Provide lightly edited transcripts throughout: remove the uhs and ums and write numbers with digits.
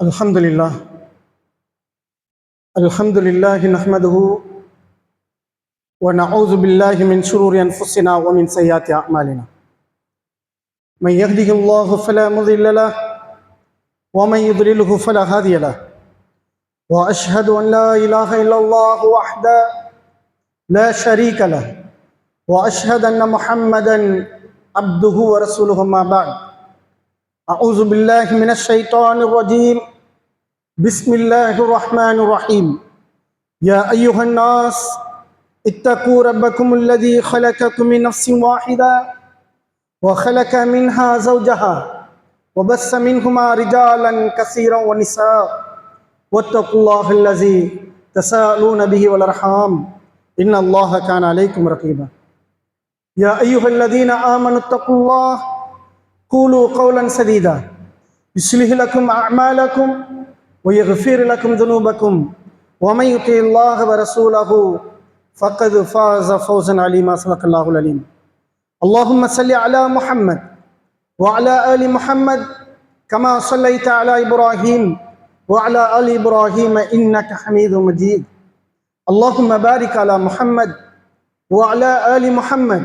Alhamdulillah. Alhamdulillah nahmaduhu wa na'udzu billahi min shururi anfusina wa min sayyiati a'malina. Man yahdihillahu fala mudilla lahu wa man yudlilhu fala hadiya lahu. Wa ashhadu an la ilaha illallah wahdahu la sharika lahu wa ashhadu anna Muhammadan abduhu wa rasuluhu ma ba'd. A'udzu billahi minash shaitanir rajim. بسم الله الرحمن الرحيم. يا أيها الناس اتقوا ربكم الذي خلقكم من نفس واحدة وخلق منها زوجها وبث منهما رجالا كثيرا ونساء واتقوا الله الذي تساءلون به والأرحام إن الله كان عليكم رقيبا. يا أيها الذين آمنوا اتقوا الله قولوا قولا سديدا يصلح لكم أعمالكم ويغفر لكم ذنوبكم ومن يطع الله ورسوله فقد فاز فوزا عليما. صدق الله العليم. اللهم صل على محمد وعلى آل محمد كما صليت على إبراهيم وعلى آل إبراهيم إنك حميد مجيد. اللهم بارك على محمد وعلى آل محمد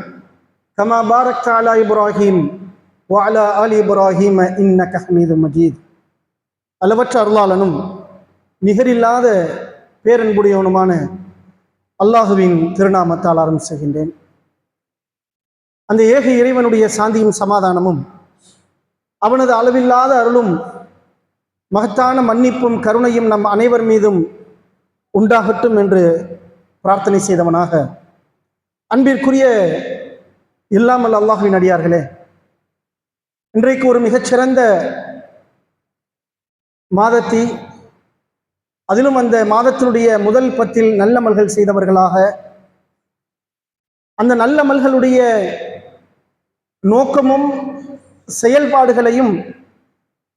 كما باركت على إبراهيم وعلى آل إبراهيم إنك حميد مجيد. அளவற்ற அருளாளனும் நிகரில்லாத பேரன்புடையவனுமான அல்லாஹுவின் திருநாமத்தால் ஆரம்பிச்சுகின்றேன். அந்த ஏக இறைவனுடைய சாந்தியும் சமாதானமும் அவனது அளவில்லாத அருளும் மகத்தான மன்னிப்பும் கருணையும் நம் அனைவர் மீதும் உண்டாகட்டும் என்று பிரார்த்தனை செய்தவனாக, அன்பிற்குரிய இல்லாமல் அல்லாஹுவின் அடியார்களே, இன்றைக்கு ஒரு மிகச்சிறந்த மாதத்தை, அதிலும் அந்த மாதத்தினுடைய முதல் 10 நல்லமல்கள் செய்தவர்களாக, அந்த நல்லமல்களுடைய நோக்கமும் செயல்பாடுகளையும்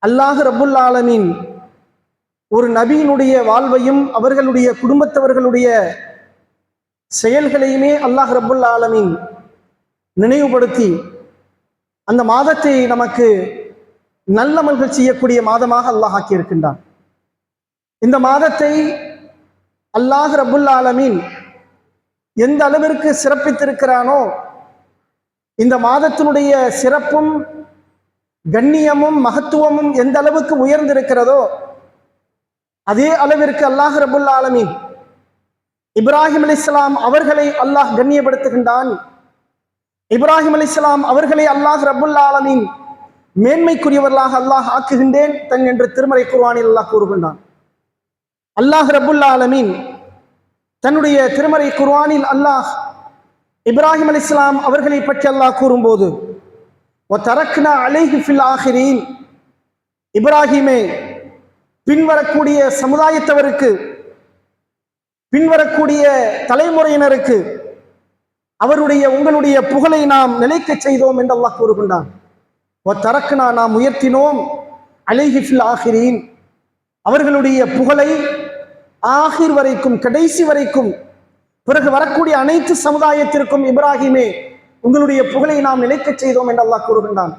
அல்லாஹ் ரப்புல் ஆலமீன் ஒரு நபியினுடைய வாழ்வையும் அவர்களுடைய குடும்பத்தவர்களுடைய செயல்களையுமே அல்லாஹ் ரப்புல் ஆலமீன் நினைவுபடுத்தி அந்த மாதத்தை நமக்கு நல்லமல்கள் செய்யக்கூடிய மாதமாக அல்லாஹ் ஆக்கியிருக்கின்றான். இந்த மாதத்தை அல்லாஹ் ரப்புல் ஆலமீன் எந்த அளவிற்கு சிறப்பித்திருக்கிறானோ, இந்த மாதத்தினுடைய சிறப்பும் கண்ணியமும் மகத்துவமும் எந்த அளவுக்கு உயர்ந்திருக்கிறதோ அதே அளவிற்கு அல்லாஹ் ரப்புல் ஆலமீன் இப்ராஹிம் அலைஹிஸ்ஸலாம் அவர்களை அல்லாஹ் கண்ணியப்படுத்துகின்றான். இப்ராஹிம் அலைஹிஸ்ஸலாம் அவர்களை அல்லாஹ் ரப்புல் ஆலமீன் மேன்மைக்குரியவர்களாக அல்லாஹ் ஆக்குகின்றேன் தன் என்று திருமறை குர்ஆனில் அல்லாஹ் கூறுகின்றான். அல்லாஹ் ரப்புல் ஆலமீன் தன்னுடைய திருமறை குர்ஆனில் அல்லாஹ் இப்ராஹிம் அலைஹிஸ்ஸலாம் அவர்களை பற்றி அல்லாஹ் கூறும்போது, வதரக்னா அலைஹி ஃபில் ஆகிரீன், இப்ராஹிமே பின்வரக்கூடிய சமுதாயத்தவருக்கு, பின்வரக்கூடிய தலைமுறையினருக்கு அவருடைய உங்களுடைய புகழை நாம் நிலைக்க செய்தோம் என்று அல்லாஹ் கூறுகின்றான். வதரக்னா, நாம் உயர்த்தினோம், அலைஹி ஃபில் ஆகிரீன், அவர்களுடைய புகழை ஆகிர் வரைக்கும், கடைசி வரைக்கும், பிறகு வரக்கூடிய அனைத்து சமுதாயத்திற்கும் இப்ராஹிமே உங்களுடைய புகழை நாம் நிலைக்க செய்தோம் என்று அல்லாஹ் கூறுகின்றான்.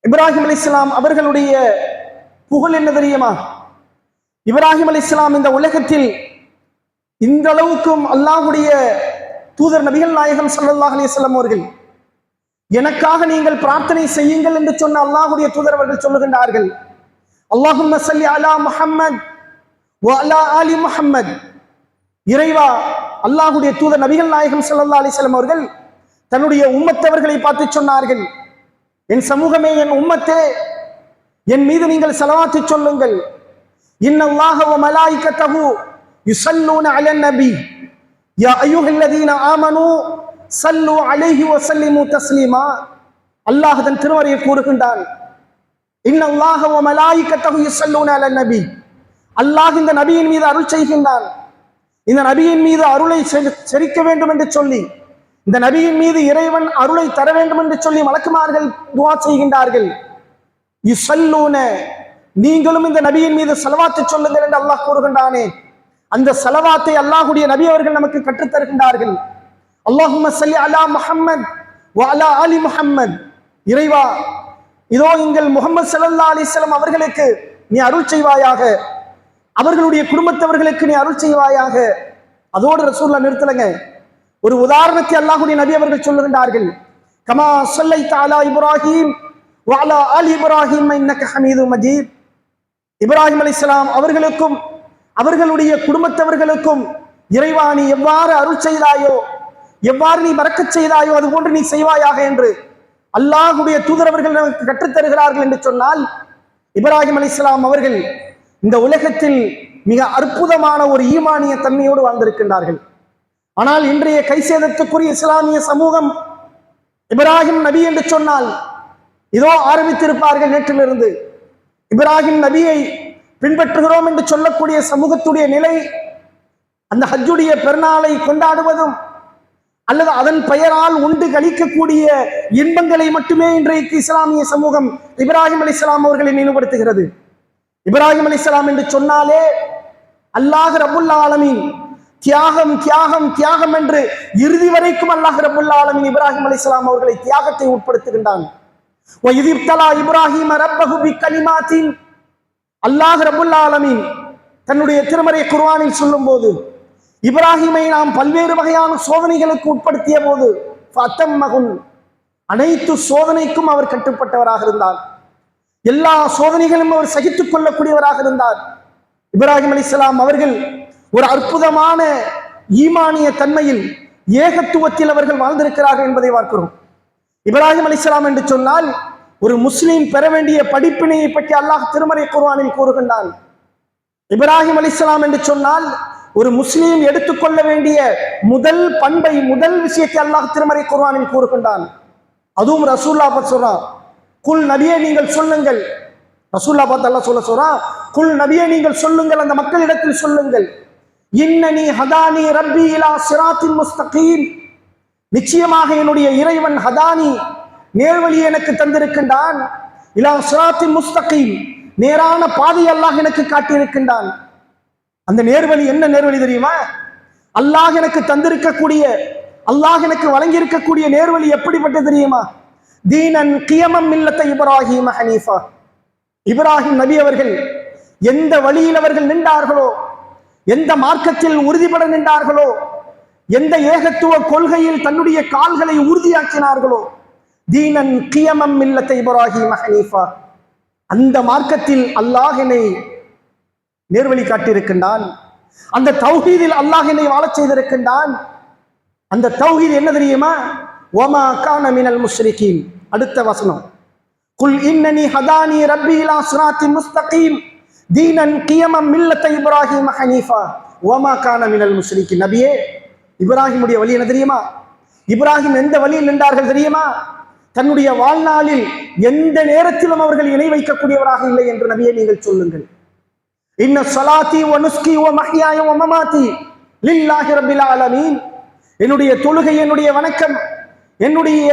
இப்ராஹிம் அலைஹிஸ்ஸலாம் அவர்களுடைய புகழ் என்ன தெரியுமா? இப்ராஹிம் அலைஹிஸ்ஸலாம் இந்த உலகத்தில் இந்த அளவுக்கும் அல்லாஹ்வுடைய தூதர் நபிகள் நாயகம் ஸல்லல்லாஹு அலைஹி வஸல்லம் அவர்கள், எனக்காக நீங்கள் பிரார்த்தனை செய்யுங்கள் என்று சொன்ன அல்லாஹ்வுடைய தூதர் அவர்கள் சொல்லுகின்றார்கள், அல்லாஹும்ம ஸல்லி அலா முஹம்மத் வ அலா ஆலி முஹம்மத். இறைவா, அல்லாஹ்வுடைய தூதர் நபிகள் நாயகம் ஸல்லல்லாஹு அலைஹி வஸல்லம் அவர்கள் தன்னுடைய உம்மத்தவர்களை பார்த்து சொன்னார்கள், என் சமூகமே, என் உம்மத்தே, என் மீது நீங்கள் ஸலவாத்து சொல்லுங்கள். இன்னல்லாஹ வ மலாயிகத்தஹு யுஸல்லூன அலன் நபி யா அய்யுஹல்லதீன ஆமனூ ஸல்லூ அலைஹி வ ஸல்லிமு தஸ்லீமா. அல்லாஹ் தன் திருமறையில் கூறுகின்றான், இன்னல்லாஹ வ மலாயிகத்தஹு யுஸல்லூன அலன் நபி. அல்லாஹ் இந்த நபியின் மீது அருள் செய்கின்றான். இந்த நபியின் மீது அருளை செரிக்க வேண்டும் என்று சொல்லி, இந்த நபியின் மீது இறைவன் அருளை தர வேண்டும் என்று சொல்லி மலக்குமார்கள் துஆ செய்கின்றார்கள். யுஸல்லூன, நீங்களும் இந்த நபியின் மீது ஸலவாத்து சொல்லுங்கள் என்று அல்லாஹ் கூறுகின்றானே, அந்த ஸலவாத்தை அல்லாஹ்வுடைய நபி அவர்கள் நமக்கு கற்றுத் தருகின்றார்கள். அல்லாஹும்ம ஸல்லி அலா முஹம்மத் வ அலா ஆலி முஹம்மத். இறைவா, இதோ எங்கள் முஹம்மது ஸல்லல்லாஹு அலைஹி வஸல்லம் அவர்களுக்கு நீ அருள் செய்வாயாக, அவர்களுடைய குடும்பத்தவர்களுக்கு நீ அருள் செய்வாயாக. அதோடு ரசூலுல்லாஹ் நிறுத்தலங்க. ஒரு உதாரணத்தை அல்லாஹ்வுடைய நபி அவர்கள் சொல்லுகின்றார்கள். கமா ஸல்லைத அலா இப்ராஹீம் வ அலா ஆலி இப்ராஹீம் இன்னக ஹமீதும் மஜீத். இப்ராஹிம் அலைஹிஸ்ஸலாம் அவர்களுக்கும் அவர்களுடைய குடும்பத்தவர்களுக்கும் இறைவா நீ எவ்வாறு அருள் செய்தாயோ, எவ்வாறு நீ பரக்கத் செய்தாயோ அது போன்று நீ செய்வாயாக என்று அல்லாஹ்வுடைய தூதரவர்கள் நமக்கு கற்றுத்தருகிறார்கள் என்று சொன்னால், இப்ராஹிம் அலைஹிஸ்ஸலாம் அவர்கள் இந்த உலகத்தில் மிக அற்புதமான ஒரு ஈமானிய தன்மையோடு வாழ்ந்திருக்கின்றார்கள். ஆனால் இன்றைய கைசேதத்துக்குரிய இஸ்லாமிய சமூகம் இப்ராஹிம் நபி என்று சொன்னால் இதோ ஆரம்பித்திருப்பார்கள். நேற்றிலிருந்து இப்ராஹிம் நபியை பின்பற்றுகிறோம் என்று சொல்லக்கூடிய சமூகத்துடைய நிலை அந்த ஹஜ்ஜுடைய பெருநாளை கொண்டாடுவதும் அல்லது அதன் பெயரால் உண்டு கழிக்கக்கூடிய இன்பங்களை மட்டுமே இன்றைக்கு இஸ்லாமிய சமூகம் இப்ராஹிம் அலைஹிஸ்ஸலாம் அவர்களை நினைவுபடுத்துகிறது. இப்ராஹிம் அலைஹிஸ்ஸலாம் என்று சொன்னாலே அல்லாஹ் ரப்புல் ஆலமீன் தியாகம் தியாகம் தியாகம் என்று இறுதி வரைக்கும் அல்லாஹ் ரப்புல் ஆலமீன் இப்ராஹிம் அலைஹிஸ்ஸலாம் அவர்களை தியாகத்தை உட்படுத்துகின்றான். இப்ராஹிம் ரப்பஹு பிகலிமாத்தின். அல்லாஹ் ரப்புல் ஆலமீன் தன்னுடைய திருமறை குர்ஆனில் சொல்லும் போது இப்ராஹிமை நாம் பல்வேறு வகையான சோதனைகளுக்கு உட்படுத்திய போது அனைத்து சோதனைக்கும் அவர் கட்டுப்பட்டவராக இருந்தார். எல்லா சோதனைகளும் அவர் சகித்துக் கொள்ளக்கூடியவராக இருந்தார். இப்ராஹிம் அலைஹிஸ்ஸலாம் அவர்கள் ஒரு அற்புதமான ஈமானிய தன்மையில் ஏகத்துவத்தில் அவர்கள் வாழ்ந்திருக்கிறார்கள் என்பதை பார்க்கிறோம். இப்ராஹிம் அலைஹிஸ்ஸலாம் என்று சொன்னால் ஒரு முஸ்லீம் பெற வேண்டிய படிப்பினையை பற்றி அல்லாஹ் திருமறை குர்ஆனில் கூறுகின்றான். இப்ராஹிம் அலைஹிஸ்ஸலாம் என்று சொன்னால் ஒரு முஸ்லீம் எடுத்துக்கொள்ள வேண்டிய முதல் பண்பை, முதல் விஷயத்தை அல்லாஹ் திருமறை குர்ஆனில் கூறுகின்றான். அதுவும் ரசூலுல்லாஹ் பார்த்து சொல்றான், குல் நபியே நீங்கள் சொல்லுங்கள். ரசூலுல்லாஹ் பார்த்து அல்லாஹ் சொல்றான், குல் நபியே நீங்கள் சொல்லுங்கள், அந்த மக்களிடத்தில் சொல்லுங்கள், இன்னனி ஹதானி ரப்பி இலா சிராத்தின் முஸ்தகீம். நிச்சயமாக என்னுடைய இறைவன் ஹதானி நேர்வழி எனக்கு தந்திருக்கின்றான். இலா சிராத்தின் முஸ்தகீம், நேரான பாதை அல்லாஹ் எனக்கு காட்டியிருக்கின்றான். அந்த நேர்வழி என்ன நேர்வழி தெரியுமா? அல்லாஹ் எனக்கு தந்திருக்கக்கூடிய, அல்லாஹ் எனக்கு வழங்கி இருக்கக்கூடிய நேர்வழி எப்படிப்பட்ட தெரியுமா? தீனன் கியமம் மில்லத்த இப்ராஹிம் ஹனீஃபா. இப்ராஹிம் நபி அவர்கள் எந்த வழியில் அவர்கள் நின்றார்களோ, எந்த மார்க்கத்தில் உறுதிபட நின்றார்களோ, எந்த ஏகத்துவ கொள்கையில் தன்னுடைய கால்களை உறுதியாக்கினார்களோ, தீனன் கியமம் மில்லத்த இப்ராஹிம் ஹனீஃபா, அந்த மார்க்கத்தில் அல்லாஹ் என்னை நேர்வழி காட்டியிருக்கின்றான். அந்த தௌஹீதில் அல்லாஹ் என்னை வாழச் செய்திருக்கின்றான். அந்த தௌஹீத் என்ன தெரியுமா? வமா கான மினல் முஷ்ரிகீன். அடுத்த வசனம், குல் இன்னனி ஹதானி ரப்பி இலா சிராத்தின் முஸ்தகீம் தீனன் கியமம் மில்லத்த இப்ராஹிம் ஹனீஃபா வமா கான மினல் முஷ்ரிகீன். நபியே, இப்ராஹிமுடைய வழி என்ன தெரியுமா? இப்ராஹிம் எந்த வழியில் நின்றார்கள் தெரியுமா? தன்னுடைய வாழ்நாளில் எந்த நேரத்திலும் அவர்கள் இணை வைக்கக்கூடியவராக இல்லை என்று நபியே நீங்கள் சொல்லுங்கள். இன்ன ஸலாத்தி வ நுஸ்கி வ மஹ்யாய வ மமாத்தி லில்லாஹி ரப்பில் ஆலமீன். என்னுடைய தொழுகை, என்னுடைய வணக்கம், என்னுடைய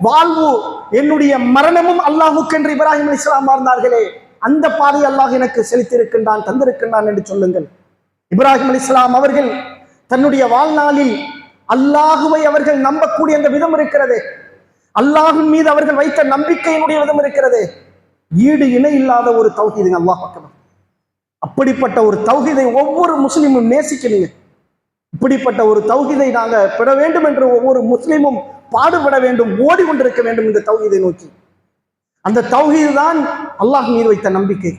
வாழ்வு, என்னுடைய மரணமும் அல்லாஹ்வுக்கு என்று இப்ராஹிம் அலைஹிஸ்ஸலாம் வாழ்ந்தார்களே, அந்த பாதை அல்லாஹ் எனக்கு செலுத்தியிருக்கின்றான், தந்திருக்கின்றான் என்று சொல்லுங்கள். இப்ராஹிம் அலைஹிஸ்ஸலாம் அவர்கள் தன்னுடைய வாழ்நாளில் அல்லாஹுவை அவர்கள் நம்பக்கூடிய அந்த விதம் இருக்கிறது, அல்லாஹ்வின் மீது அவர்கள் வைத்த நம்பிக்கையினுடைய விதம் இருக்கிறது, ஈடு இணை இல்லாத ஒரு தௌஹீதுங்க. அல்லாஹ் அக்பர். அப்படிப்பட்ட ஒரு தௌஹீதை ஒவ்வொரு முஸ்லிமும் நேசிக்கணுங்க. இப்படிப்பட்ட ஒரு தௌஹீதை நாங்க பெற வேண்டும் என்று ஒவ்வொரு முஸ்லிமும் பாடுபட வேண்டும், ஓடிக்கொண்டிருக்க வேண்டும் இந்த தௌஹீதை நோக்கி. அந்த தௌஹீது தான் அல்லாஹ் மீது வைத்த நம்பிக்கை.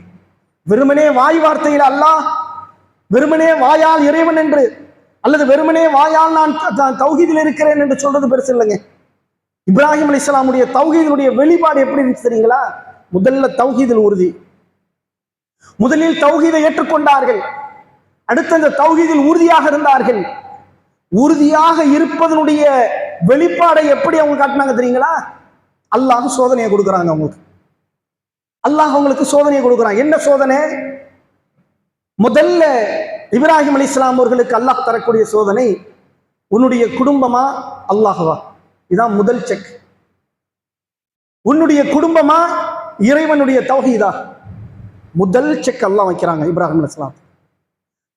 வெறுமனே வாய் வார்த்தையில் அல்லாஹ், வெறுமனே வாயால் இறைவன் என்று, அல்லது வெறுமனே வாயால் நான் தௌஹீதில் இருக்கிறேன் என்று சொல்றது பெருசு இல்லைங்க. இப்ராஹிம் அலைஹிஸ்ஸலாமுடைய தௌஹீதினுடைய வெளிப்பாடு எப்படி இருந்துச்சு தெரியுங்களா? முதல்ல தௌஹீதில் உறுதி, முதலில் தௌஹீதை ஏற்றுக்கொண்டார்கள். அடுத்து அந்த தௌஹீதில் உறுதியாக இருந்தார்கள். உறுதியாக இருப்பதனுடைய வெளிப்பாடை எப்படி அவங்க காட்டினாங்க தெரியுங்களா? அல்லாஹ் சோதனையை கொடுக்குறாங்க அவங்களுக்கு. அல்லாஹ் அவங்களுக்கு சோதனையை கொடுக்குறான். என்ன சோதனை? முதல்ல இப்ராஹிம் அலைஹிஸ்ஸலாம் அவர்களுக்கு அல்லாஹ் தரக்கூடிய சோதனை, உன்னுடைய குடும்பமா அல்லாஹ்வா? இதான் முதல் செக். உன்னுடைய குடும்பமா இறைவனுடைய தௌஹீதா? முதல் செக் அல்லாஹ் வைக்கிறாங்க இப்ராஹிம் அலைஹிஸ்ஸலாம்.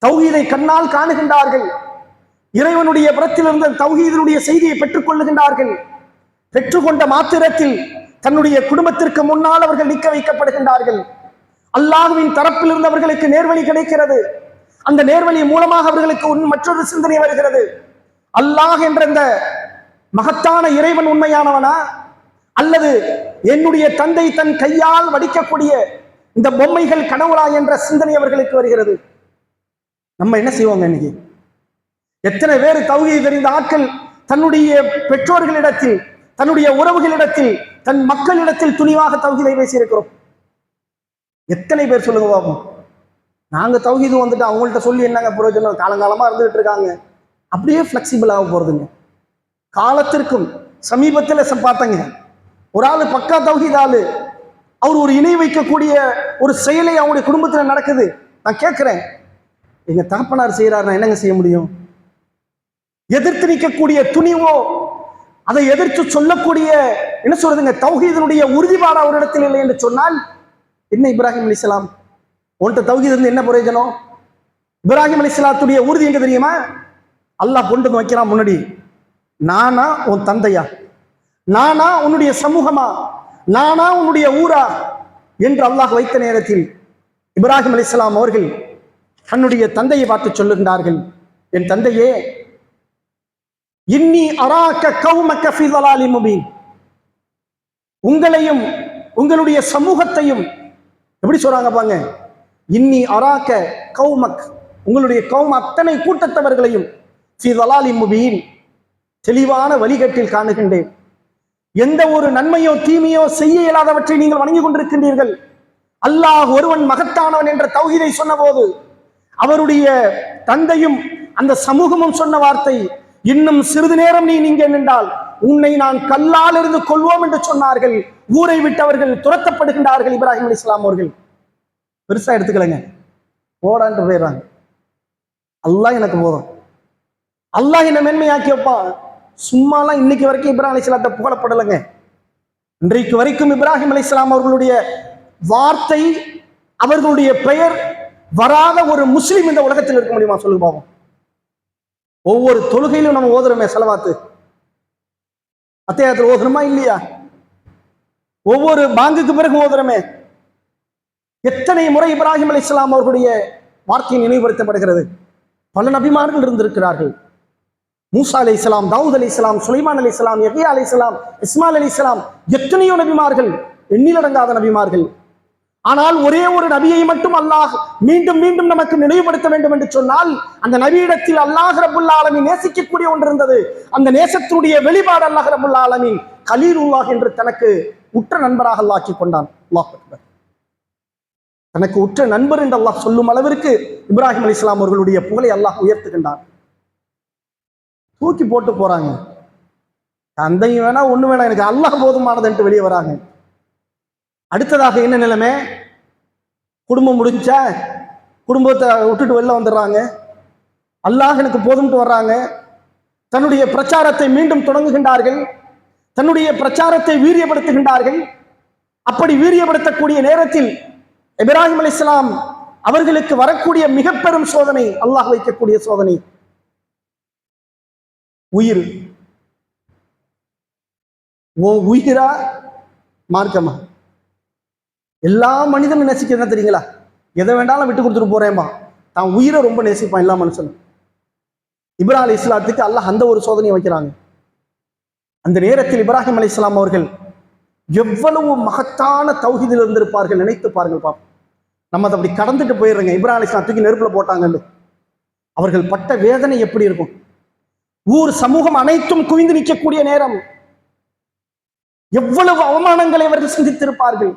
தௌஹீதை கண்ணால் காணுகின்றார்கள். இறைவனுடைய புறத்திலிருந்து தௌஹீதினுடைய செய்தியை பெற்றுக் கொள்ளுகின்றார்கள். பெற்றுக்கொண்ட மாத்திரத்தில் தன்னுடைய குடும்பத்திற்கு முன்னால் அவர்கள் நிற்க வைக்கப்படுகின்றார்கள். அல்லாஹ்வின் தரப்பில் இருந்தவர்களுக்கு நேர்வழி கிடைக்கிறது. அந்த நேர்வழி மூலமாக அவர்களுக்கு மற்றொரு சிந்தனை வருகிறது. அல்லாஹ் என்ற இந்த மகத்தான இறைவன் உண்மையானவனா, அல்லது என்னுடைய தந்தை தன் கையால் வடிக்கக்கூடிய இந்த பொம்மைகள் கடவுளா என்ற சிந்தனை அவர்களுக்கு வருகிறது. நம்ம என்ன செய்வோங்க? இன்னைக்கு எத்தனை பேர் தௌஹீத் தெரிந்த ஆட்கள் தன்னுடைய பெற்றோர்களிடத்தில், தன்னுடைய உறவுகளிடத்தில், தன் மக்களிடத்தில் துணிவாக தௌஹீதை பேசியிருக்கிறோம்? எத்தனை பேர் சொல்லுங்க பாப்போம். நாங்க தௌஹீது வந்துட்டு அவங்கள்ட்ட சொல்லி என்னங்க பிரயோஜனம், காலங்காலமா இருந்துகிட்டு இருக்காங்க. அப்படியே பிளெக்சிபிள் ஆக போறதுங்க. காலத்திற்கும் சமீபத்தில் பார்த்தங்க, ஒரு ஆளு பக்கா தௌஹீத் ஆளு, அவர் ஒரு இணை வைக்கக்கூடிய ஒரு செயலை அவங்களுடைய குடும்பத்தில் நடக்குது. நான் கேட்கிறேன், எங்க தகப்பனார் செய்யறாரு, நான் என்னங்க செய்ய முடியும்? எதிர்த்து நிற்கக்கூடிய துணிவோ, அதை எதிர்த்து சொல்லக்கூடிய என்ன சொல்றதுங்க, தௌஹீதினுடைய உறுதிப்பாடு அவரிடத்தில் இல்லை என்று சொன்னால் என்ன? இப்ராஹிம் அலைஹிஸ்ஸலாம் உன்கிட்ட தௌஹீத் இருந்து என்ன பிரயோஜனம்? இப்ராஹிம் அலைஹிஸ்ஸலாத்துடைய உறுதி எங்க தெரியுமா? அல்லாஹ் கொண்டு வந்து வைக்கிறான் முன்னாடி, நானா உன் தந்தையா, நானா உன்னுடைய சமூகமா, நானா உன்னுடைய ஊரா என்று அல்லாஹ் வைத்த நேரத்தில் இப்ராஹிம் அலைஹிஸ்ஸலாம் அவர்கள் தன்னுடைய தந்தையை பார்த்து சொல்லுகின்றார்கள், என் தந்தையே, இன்னி அராக்க கௌமக ஃபீ ضلال முபீன், உங்களையும் உங்களுடைய சமூகத்தையும் எப்படி சொல்றாங்க பாங்க, இன்னி அராக்க கௌமக், உங்களுடைய கௌம் அத்தனை கூட்டத்தவர்களையும் ஃபீ ضلال முபீன், தெளிவான வழிகட்டில் காணுகின்றேன். எந்த ஒரு நன்மையோ தீமையோ செய்ய இயலாதவற்றை நீங்கள் வணங்கி கொண்டிருக்கின்றீர்கள். அல்லாஹ் ஒருவன் மகத்தானவன் என்ற தௌஹீதை சொன்னபோது அவருடைய தந்தையும் அந்த சமூகமும் சொன்ன வார்த்தை, இன்னும் சிறிது நேரம் நீ இங்கே நின்றால் உன்னை நான் கல்லால் இருந்து கொள்வோம் என்று சொன்னார்கள். ஊரை விட்டவர்கள் துரத்தப்படுகின்றார்கள். இப்ராஹிம் அலைஹிஸ்ஸலாம் அவர்கள் பெருசா எடுத்துக்கலங்க, போடான்ட்டு போயிடுறாங்க. அல்லாஹ் எனக்கு போதும், அல்லாஹ் என்ன மேன்மையாக்கி வைப்பான். சும்மாலாம் இன்னைக்கு வரைக்கும் இப்ராஹிம் அலைஹிஸ்ஸலாத்தை புகழப்படலைங்க. இன்றைக்கு வரைக்கும் இப்ராஹிம் அலைஹிஸ்ஸலாம் அவர்களுடைய வார்த்தை, அவர்களுடைய பெயர் வராத ஒரு முஸ்லிம் இந்த உலகத்தில் இருக்க முடியுமா? சொல்லுங்க பாவம். ஒவ்வொரு தொழுகையிலும் நம்ம ஓதுறோமே ஸலவாத்து, அத்தியாயத்தில் ஓதுறோமா இல்லையா? ஒவ்வொரு பாங்குக்கு பிறகு ஓதுறோமே. எத்தனை முறை இப்ராஹிம் அலைஹிஸ்ஸலாம் அவர்களுடைய வார்த்தை நினைவுபடுத்தப்படுகிறது. பல நபிமார்கள் இருந்திருக்கிறார்கள். மூசா அலைஹிஸ்ஸலாம், தாவூத் அலைஹிஸ்ஸலாம், சுலைமான் அலைஹிஸ்ஸலாம், யஹ்யா அலைஹிஸ்ஸலாம், இஸ்மாயில் அலைஹிஸ்ஸலாம், எத்தனையோ நபிமார்கள், எண்ணிலடங்காத நபிமார்கள். ஆனால் ஒரே ஒரு நபியை மட்டும் அல்லாஹ் மீண்டும் மீண்டும் நமக்கு நினைவுபடுத்த வேண்டும் என்று சொன்னால், அந்த நபியிடத்தில் அல்லாஹ் ரப்புல் ஆலமீன் நேசிக்கக்கூடிய ஒன்று இருந்தது. அந்த நேசத்தினுடைய வெளிப்பாடு அல்லாஹ் ரப்புல் ஆலமீன் கலீலுல்லாஹ் என்று தனக்கு உற்ற நண்பராக அல்லாஹ் ஆக்கி கொண்டான். அல்லாஹ் அக்பர். தனக்கு உற்ற நண்பர் என்று அல்லாஹ் சொல்லும் அளவிற்கு இப்ராஹிம் அலைஹிஸ்ஸலாம் அவர்களுடைய புகழை அல்லாஹ் உயர்த்துகின்றான். தூக்கி போட்டு போறாங்க. தந்தையும் வேணா ஒண்ணு வேணா, எனக்கு அல்லாஹ் போதுமானது என்று வெளியே வராங்க. அடுத்ததாக என்ன நிலைமை? குடும்பம் முடிஞ்சா குடும்பத்தை விட்டுட்டு வெளில வந்துடுறாங்க. அல்லாஹ் எனக்கு போதும்ட்டு வர்றாங்க. தன்னுடைய பிரச்சாரத்தை மீண்டும் தொடங்குகின்றார்கள். தன்னுடைய பிரச்சாரத்தை வீரியப்படுத்துகின்றார்கள். அப்படி வீரியப்படுத்தக்கூடிய நேரத்தில் இப்ராஹிம் அலைஹிஸ்ஸலாம் அவர்களுக்கு வரக்கூடிய மிக பெரும் சோதனை, அல்லாஹ் வைக்கக்கூடிய சோதனை, உயிர். ஓ உயிரா மார்க்கமா? எல்லா மனிதனும் நேசிக்கிறதா தெரியுங்களா? எதை வேண்டாலும் விட்டு கொடுத்துட்டு போறேன்பா. தான் உயிரை ரொம்ப நேசிப்பான் எல்லா மனுஷனும். இப்ராஹிம் அலைஹிஸ்ஸலாத்துக்கு அல்லாஹ் அந்த ஒரு சோதனையை வைக்கிறாங்க. அந்த நேரத்தில் இப்ராஹிம் அலைஹிஸ்ஸலாம் அவர்கள் எவ்வளவு மகத்தான தௌஹீதில் இருந்திருப்பார்கள், நினைத்து பாருங்கள் பாப்போம். நம்ம அதை அப்படி கடந்துட்டு போயிடுறோங்க. இப்ராஹிம் அலைஹிஸ்ஸலாம் தூக்கி நெருப்புல போட்டாங்கன்னு அவர்கள் பட்ட வேதனை எப்படி இருக்கும்? ஊர் சமூகம் அனைத்தும் குவிந்து நிற்கக்கூடிய நேரம், எவ்வளவு அவமானங்களை அவர்கள் சிந்தித்திருப்பார்கள்,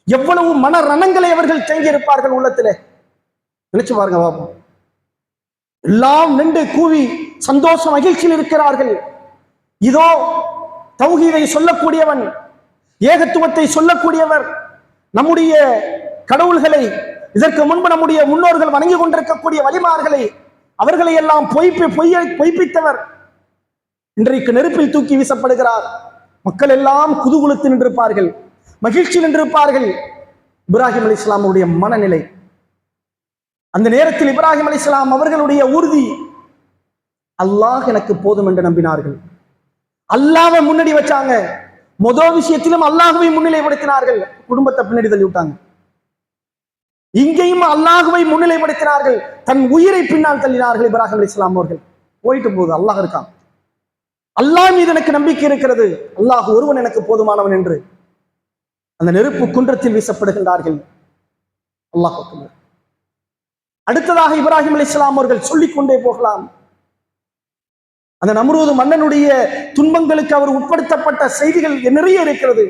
எவ்வளவு மன ரணங்களை அவர்கள் தேங்கியிருப்பார்கள் உள்ளத்திலே. நினைச்சு பாருங்க பாப்போம். எல்லாம் நின்று கூவி சந்தோஷ மகிழ்ச்சியில் இருக்கிறார்கள். இதோ தௌஹீதை சொல்லக்கூடியவன், ஏகத்துவத்தை சொல்லக்கூடியவர், நம்முடைய கடவுள்களை, இதற்கு முன்பு நம்முடைய முன்னோர்கள் வணங்கி கொண்டிருக்கக்கூடிய வழிமார்களை, அவர்களை எல்லாம் பொய்ப்பித்தவர் இன்றைக்கு நெருப்பில் தூக்கி வீசப்படுகிறார். மக்கள் எல்லாம் குதூகுலத்தில் நின்றிருப்பார்கள், மகிழ்ச்சி நின்றிருப்பார்கள். இப்ராஹிம் அலைஹிஸ்ஸலாமுடைய மனநிலை, அந்த நேரத்தில் இப்ராஹிம் அலைஹிஸ்ஸலாம் அவர்களுடைய உறுதி, அல்லாஹ் எனக்கு போதும் என்று நம்பினார்கள். அல்லாஹ்வை முன்னாடி வச்சாங்க. முதல் விஷயத்திலும் அல்லாஹ்வை முன்னிலைப்படுத்தினார்கள். குடும்பத்தை பின்னாடி தள்ளி விட்டாங்க. இங்கேயும் அல்லாஹ்வை முன்னிலைப்படுத்தினார்கள். தன் உயிரை பின்னால் தள்ளினார்கள். இப்ராஹிம் அலைஹிஸ்ஸலாம் அவர்கள் போயிட்டு போகுது, அல்லாஹ் இருக்கான், அல்லாஹ் மீது எனக்கு நம்பிக்கை இருக்கிறது, அல்லாஹ் ஒருவன் எனக்கு போதுமானவன் என்று அந்த நெருப்பு குன்றத்தில் வீசப்படுகின்றார்கள். அல்லாஹ் அக்பர். அடுத்ததாக இப்ராஹிம் அலைஹிஸ்ஸலாம் அவர்கள் சொல்லிக்கொண்டே போகலாம். அந்த நம்ரூது மன்னனுடைய துன்பங்களுக்கு அவர் உட்படுத்தப்பட்ட செய்திகள் நிறைய இருக்கிறது.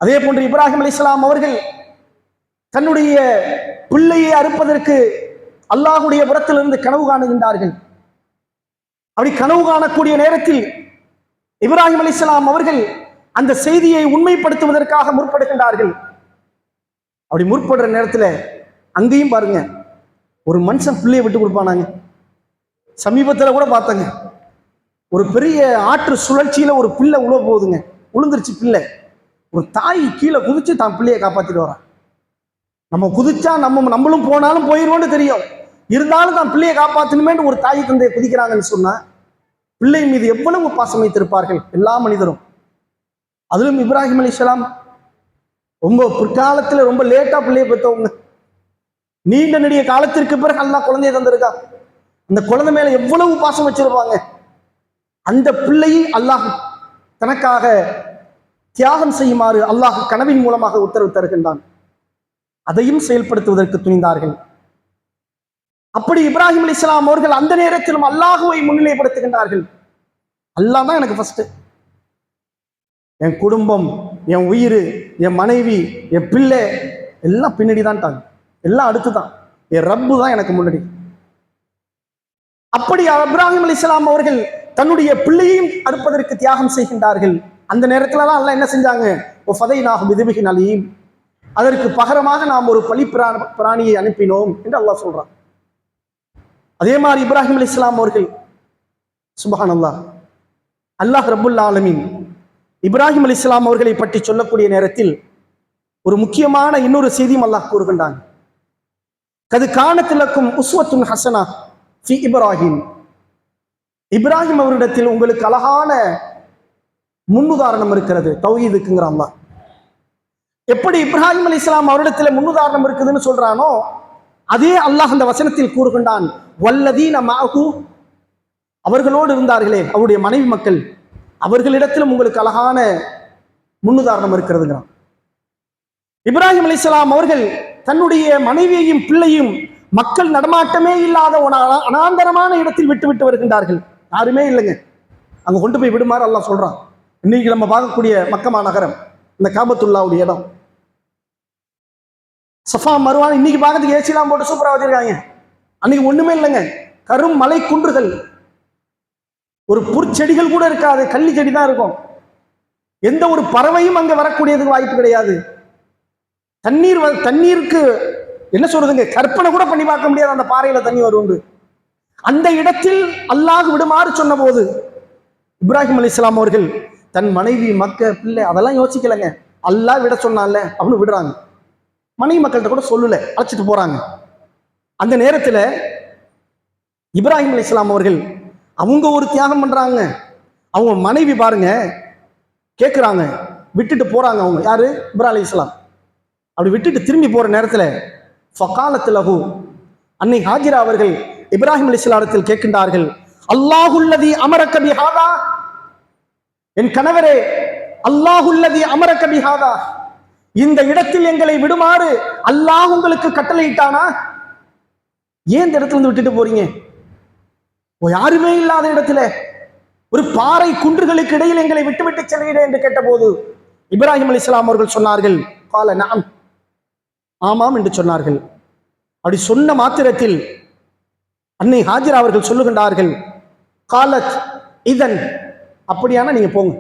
அதே போன்று இப்ராஹிம் அலைஹிஸ்ஸலாம் அவர்கள் தன்னுடைய பிள்ளையை அறுப்பதற்கு அல்லாஹுடைய புறத்திலிருந்து கனவு காணுகின்றார்கள். அப்படி கனவு காணக்கூடிய நேரத்தில் இப்ராஹிம் அலைஹிஸ்ஸலாம் அவர்கள் அந்த செய்தியை உண்மைப்படுத்துவதற்காக முற்படுகின்றார்கள். அப்படி முற்படுற நேரத்தில் அங்கேயும் பாருங்க, ஒரு மனுஷன் பிள்ளையை விட்டு கொடுப்பானாங்க. சமீபத்தில் கூட பார்த்தங்க, ஒரு பெரிய ஆற்று சுழற்சியில ஒரு பிள்ளை உழ போகுதுங்க, உளுந்துருச்சு பிள்ளை. ஒரு தாய் கீழே குதிச்சு தான் பிள்ளையை காப்பாற்றிட்டு வரான். நம்ம குதிச்சா நம்மளும் போனாலும் போயிடுவோன்னு தெரியும், இருந்தாலும் தான் பிள்ளையை காப்பாற்றணுமேன்னு ஒரு தாய் தந்தையை குதிக்கிறாங்கன்னு சொன்னா பிள்ளை மீது எவ்வளவு பாசம் வைத்திருப்பார்கள் எல்லா மனிதரும். அதிலும் இப்ராஹிம் அலைஹிஸ்ஸலாம் ரொம்ப பிற்காலத்தில் ரொம்ப லேட்டா பிள்ளையை பெற்றவங்க. நீண்ட நெடிய காலத்திற்கு பிறகு அல்லாஹ் குழந்தையை தந்திருக்கா. அந்த குழந்தை மேல எவ்வளவு பாசம் வச்சிருப்பாங்க. அந்த பிள்ளையை அல்லாஹ் தனக்காக தியாகம் செய்யுமாறு அல்லாஹ் கனவின் மூலமாக உத்தரவு தருகின்றான். அதையும் செயல்படுத்துவதற்கு துணிந்தார்கள். அப்படி இப்ராஹிம் அலைஹிஸ்ஸலாம் அவர்கள் அந்த நேரத்திலும் அல்லாஹுவை முன்னிலைப்படுத்துகின்றார்கள். அல்லாஹ் தான் எனக்கு ஃபர்ஸ்ட், என் குடும்பம், என் உயிர், என் மனைவி, என் பிள்ளை எல்லாம் பின்னாடி தான், எல்லாம் அடுத்துதான், என் ரப்பு தான் எனக்கு முன்னாடி. அப்படி இப்ராஹிம் அலைஹிஸ்ஸலாம் அவர்கள் தன்னுடைய பிள்ளையையும் அறுப்பதற்கு தியாகம் செய்கின்றார்கள். அந்த நேரத்துல தான் அல்லாஹ் என்ன செஞ்சாங்க, அதற்கு பகரமாக நாம் ஒரு பலி பிராணியை அனுப்பினோம் என்று அல்லாஹ் சொல்றான். அதே மாதிரி இப்ராஹிம் அலைஹிஸ்ஸலாம் அவர்கள் சுப்ஹானல்லாஹ், அல்லாஹ் ரப்புல் ஆலமீன் இப்ராஹிம் அலைஹிஸ்ஸலாம் அவர்களை பற்றி சொல்லக்கூடிய நேரத்தில் ஒரு முக்கியமான இன்னொரு செய்தியும் அல்லாஹ் கூறுகின்றான். கது கானத் லக்கும் உஸ்வத்துன் ஹஸனா ஃபி இப்ராஹிம், இப்ராஹிம் அவரிடத்தில் உங்களுக்கு அழகான முன்னுதாரணம் இருக்கிறது. தௌஹீதுக்குங்கிற அல்லாஹ் எப்படி இப்ராஹிம் அலைஹிஸ்ஸலாம் அவரிடத்தில் முன்னுதாரணம் இருக்குதுன்னு சொல்றானோ, அதே அல்லாஹ் அந்த வசனத்தில் கூறுகின்றான், வல்லதீன மஅஹு, அவர்களோடு இருந்தார்களே அவருடைய மனைவி மக்கள், அவர்களிடத்திலும் உங்களுக்கு அழகான முன்னுதாரணம் இருக்கிறதுங்கிறான். இப்ராஹிம் அலைஹிஸ்ஸலாம் அவர்கள் தன்னுடைய மனைவியையும் பிள்ளையும் மக்கள் நடமாட்டமே இல்லாத ஒரு அனாந்தரமான இடத்தில் விட்டு விட்டு வருகின்றார்கள். யாருமே இல்லைங்க, அங்க கொண்டு போய் விடுமாறு அல்லாஹ் சொல்றான். இன்னைக்கு நம்ம பார்க்கக்கூடிய மக்கமா நகரம், இந்த காபத்துல்லாவுடைய இடம், சஃபா மருவான், இன்னைக்கு பார்க்கறதுக்கு ஏசிலாம் போட்டு சூப்பரா வச்சிருக்காங்க. அன்னைக்கு ஒண்ணுமே இல்லைங்க, கரும் மலை குன்றுகள், ஒரு புற்செடிகள் கூட இருக்காது, கள்ளி செடி தான் இருக்கும். எந்த ஒரு பறவையும் அங்க வரக்கூடியதுக்கு வாய்ப்பு கிடையாது. தண்ணீருக்கு என்ன சொல்றதுங்க, கற்பனை கூட பண்ணி பார்க்க முடியாது அந்த பாறையில தண்ணி வரும். அந்த இடத்தில் அல்லாஹ் விடுமாறு சொன்ன போது இப்ராஹிம் அலைஹிஸ்ஸலாம் அவர்கள் தன் மனைவி, பிள்ளை அதெல்லாம் யோசிக்கலைங்க, அல்லாஹ் விட சொன்னால அப்படின்னு விடுறாங்க. மனைவி மக்கள்கிட்ட கூட சொல்லல, அழைச்சிட்டு போறாங்க. அந்த நேரத்துல இப்ராஹிம் அலைஹிஸ்ஸலாம் அவர்கள் அவங்க ஒரு தியாகம் பண்றாங்க. அவங்க மனைவி பாருங்க கேட்குறாங்க, விட்டுட்டு போறாங்க. அவங்க யாரு, இப்ராஹிம் அலைஹிஸ்ஸலாம். அப்படி விட்டுட்டு திரும்பி போற நேரத்துல ஃபகாலத் லஹு, அன்னை ஹாஜிரா அவர்கள் இப்ராஹிம் அலைஹிஸ்ஸலாத்தில் கேட்கின்றார்கள், அல்லாஹுல்லதி அமரக பிஹாதா, என் கணவரே, அல்லாஹுல்லதி அமரக பிஹாதா, இந்த இடத்தில் எங்களை விடுமாறு அல்லாஹ் உங்களுக்கு கட்டளையிட்டானா? ஏன் இந்த இடத்துல இருந்து விட்டுட்டு போறீங்க? யாருமே இல்லாத இடத்துல ஒரு பாறை குன்றுகளுக்கு இடையில் எங்களை விட்டு விட்டு செல்கிறேன் என்று கேட்டபோது இப்ராஹிம் அலைஹிஸ்ஸலாம் அவர்கள் சொன்னார்கள், கால நஅம், ஆமாம் என்று சொன்னார்கள். அப்படி சொன்ன மாத்திரத்தில் அன்னை ஹாஜிரா அவர்கள் சொல்லுகின்றார்கள், காலத் இதன், அப்படியான நீங்க போங்க,